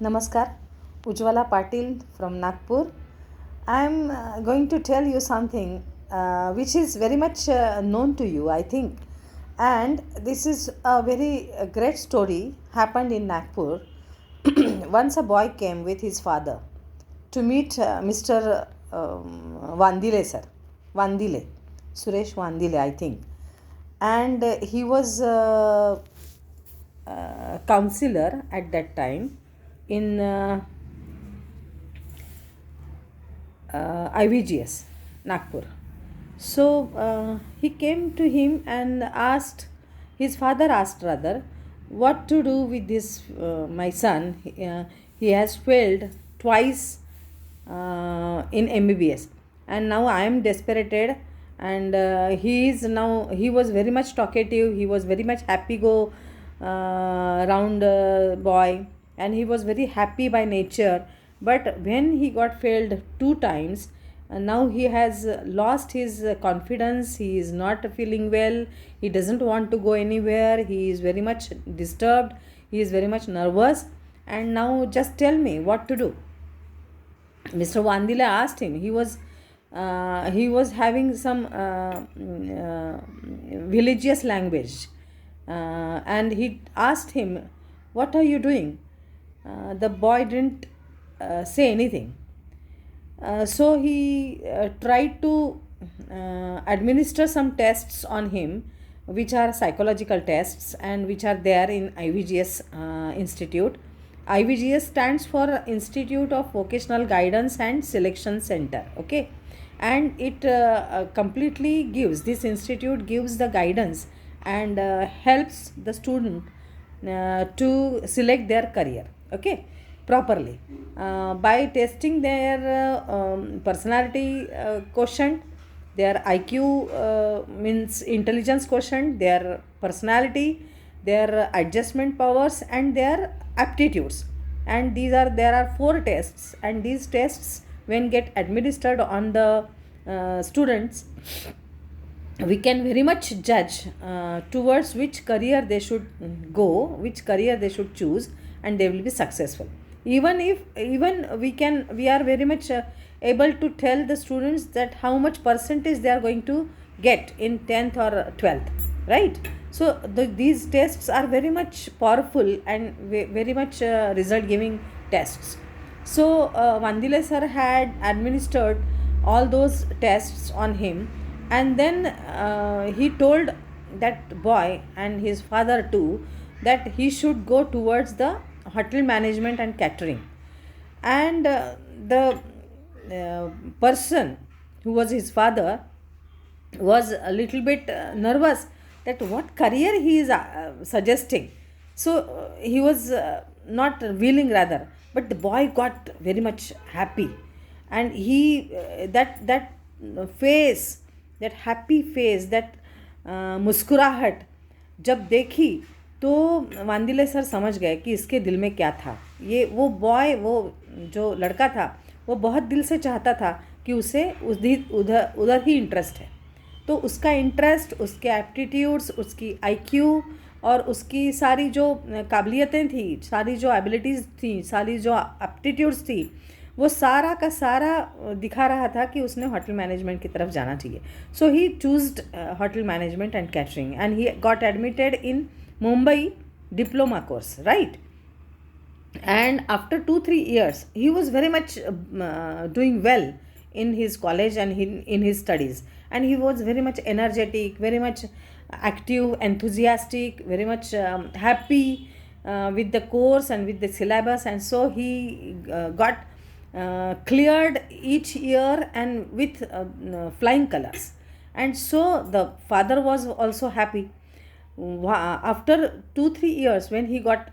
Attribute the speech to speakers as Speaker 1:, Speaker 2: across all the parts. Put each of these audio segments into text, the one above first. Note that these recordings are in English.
Speaker 1: Namaskar, Ujwala Patil from Nagpur. I am going to tell you something which is very much known to you, I think. And this is a very great story happened in Nagpur. Once a boy came with his father to meet Mr. Vandile sir, Vandile, Suresh Vandile, I think. And he was counselor at that time in IVGS, Nagpur. So he came to him and asked, his father asked rather, what to do with this, my son. He has failed twice in MBBS, and now I am desperated. And he was very much talkative, he was very much happy go round boy, and he was very happy by nature. But when he got failed two times, now he has lost his confidence, he is not feeling well, he doesn't want to go anywhere, he is very much disturbed, he is very much nervous. And now just tell me what to do. Mr. Vandila asked him. He was having some religious language, and he asked him, "What are you doing?" The boy didn't say anything. So he tried to administer some tests on him, which are psychological tests and which are there in IVGS Institute. IVGS stands for Institute of Vocational Guidance and Selection Center. Okay, and it completely gives, this institute gives the guidance and helps the student to select their career. Okay, properly by testing their personality quotient, their IQ, means intelligence quotient, their personality, their adjustment powers, and their aptitudes. And there are four tests, and these tests, when get administered on the students, we can very much judge towards which career they should go, which career they should choose, and they will be successful. Even we are very much able to tell the students that how much percentage they are going to get in 10th or 12th, right? So these tests are very much powerful and very much result giving tests. So Vandile sir had administered all those tests on him, and then he told that boy and his father too that he should go towards the hotel management and catering. And the person who was his father was a little bit nervous that what career he is suggesting. So he was not willing rather, but the boy got very much happy. And he that face, that happy face, that मुस्कुराहट जब देखी, तो Wandile sir समझ गए कि इसके दिल में क्या था। ये वो बॉय, वो जो लड़का था, वो बहुत दिल से चाहता था कि उसे उधर उधर ही इंटरेस्ट है। तो उसका इंटरेस्ट, उसके एप्टीट्यूड्स, उसकी आईक्यू और उसकी सारी जो काबिलियतें थी, सारी जो एबिलिटीज़ थी, सारी जो एप्टीट्यूड्स थी, वो सारा का सारा दिखा रहा था कि उसने होटल मैनेजमेंट की तरफ जाना चाहिए. So he chose hotel management and catering and he got admitted in Mumbai diploma course, right? And after 2-3 years he was very much doing well in his college and in his studies, and he was very much energetic, very much active, enthusiastic, very much happy with the course and with the syllabus. And so he got cleared each year and with flying colors. And so the father was also happy. After 2-3 years when he got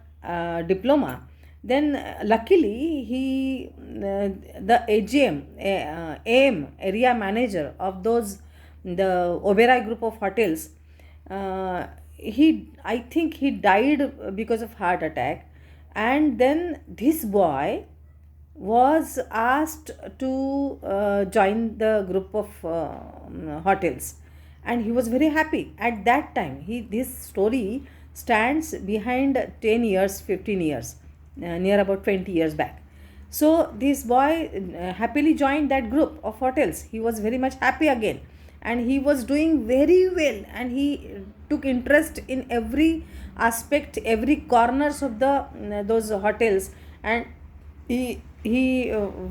Speaker 1: diploma, then luckily he the AGM AM area manager of those, the Oberoi group of hotels, he, I think he died because of heart attack. And then this boy was asked to join the group of hotels, and he was very happy at that time. This story stands behind 10 years, 15 years. near about 20 years back. So this boy happily joined that group of hotels. He was very much happy again, and he was doing very well, and he took interest in every aspect, every corners of the those hotels, and he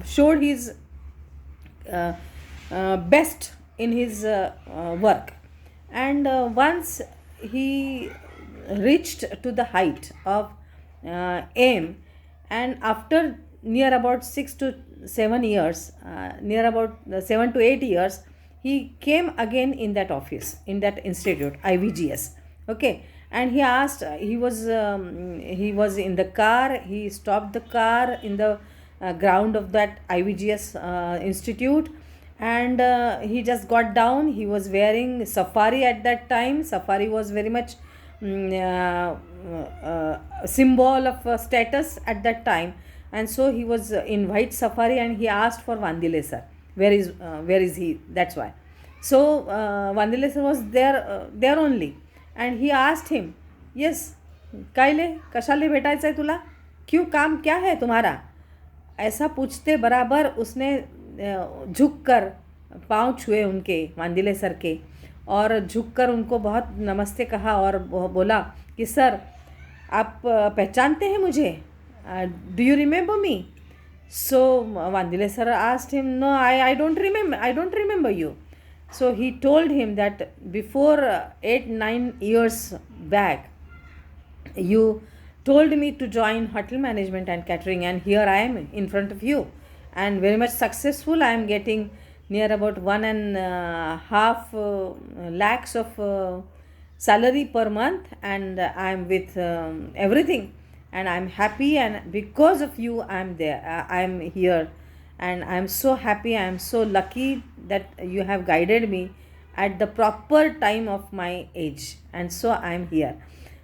Speaker 1: showed his uh, best in his work. And once he reached to the height of aim, and after near about 6 to 7 years, near about 7 to 8 years, he came again in that office, in that institute, IVGS. Okay. And he asked, he was in the car, he stopped the car in the ground of that IVGS institute, and he just got down. He was wearing safari at that time. Safari was very much symbol of status at that time, and so he was in white safari, and he asked for Vandile sir. Where is he? That's why. So Vandile sir was there only, and he asked him, yes, कायले कशाले भेटायचं आहे तुला, क्यों, काम क्या है तुम्हारा, ऐसा पूछते बराबर उसने झुक कर पाँव छुए उनके, वांदिले सर के, और झुक कर उनको बहुत नमस्ते कहा, और बोला कि सर आप पहचानते हैं मुझे, do you remember me. So वांदिले sir asked him, no, I don't remember you. So he told him that before 8-9 years back, you told me to join hotel management and catering, and here I am in front of you, and very much successful. I am getting near about 1.5 lakhs of salary per month, and I am with everything, and I am happy, and because of you I am there, I am here, and I am so happy, I am so lucky that you have guided me at the proper time of my age, and so I am here.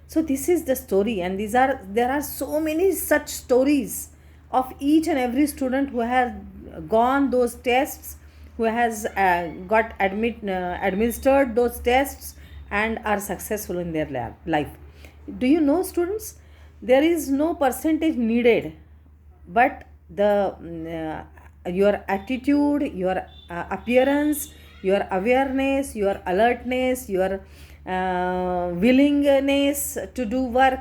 Speaker 1: So this is the story, and there are so many such stories of each and every student who has gone those tests, who has administered those tests, and are successful in their life. Do you know, students, there is no percentage needed, but the your attitude, your appearance, your awareness, your alertness, your willingness to do work.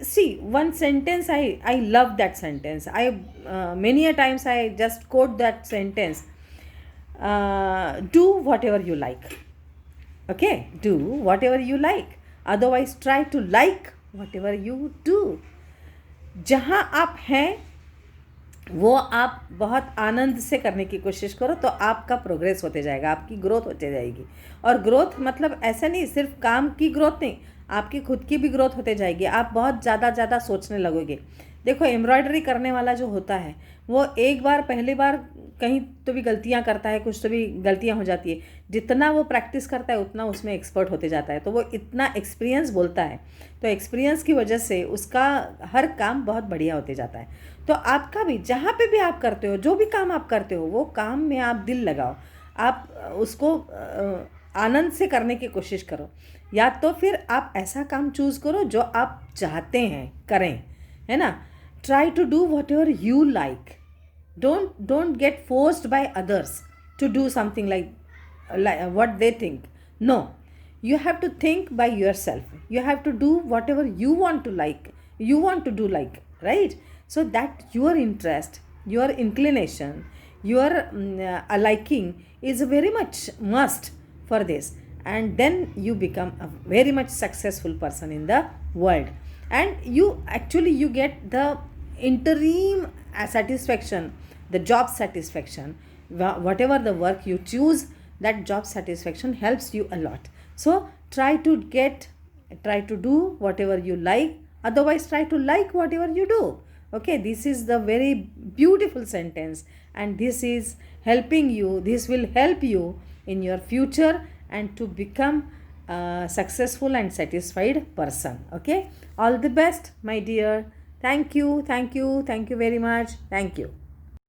Speaker 1: See, one sentence, I love that sentence. Many a times I just quote that sentence. Do whatever you like. Okay, do whatever you like. Otherwise, try to like whatever you do. जहाँ आप हैं वो आप बहुत आनंद से करने की कोशिश करो, तो आपका प्रोग्रेस होते जाएगा, आपकी ग्रोथ होते जाएगी. और ग्रोथ मतलब ऐसा नहीं सिर्फ काम की ग्रोथ नहीं, आपकी खुद की भी ग्रोथ होते जाएगी. आप बहुत ज़्यादा सोचने लगोगे. देखो, एम्ब्रॉयडरी करने वाला जो होता है वो एक बार पहली बार कहीं तो भी गलतियां करता है, कुछ तो भी गलतियां हो जाती है. जितना वो प्रैक्टिस करता है उतना उसमें एक्सपर्ट होते जाता है, तो वो इतना एक्सपीरियंस बोलता है, तो एक्सपीरियंस की वजह से उसका हर काम बहुत बढ़िया होते जाता है. तो आपका भी जहाँ पे भी आप करते हो, जो भी काम आप करते हो, वो काम में आप दिल लगाओ, आप उसको आनंद से करने की कोशिश करो, या तो फिर आप ऐसा काम चूज़ करो जो आप चाहते हैं करें, है ना. Try to do whatever you like. don't get forced by others to do something like what they think. No, you have to think by yourself. You have to do whatever you want to do, right? So that your interest, your inclination, your liking is very much must for this, and then you become a very much successful person in the world, and you get the interim satisfaction, the job satisfaction. Whatever the work you choose, that job satisfaction helps you a lot. So try to do whatever you like, otherwise try to like whatever you do. Okay, this is the very beautiful sentence, and this will help you in your future and to become a successful and satisfied person. Okay, all the best, my dear. Thank you very much. Thank you.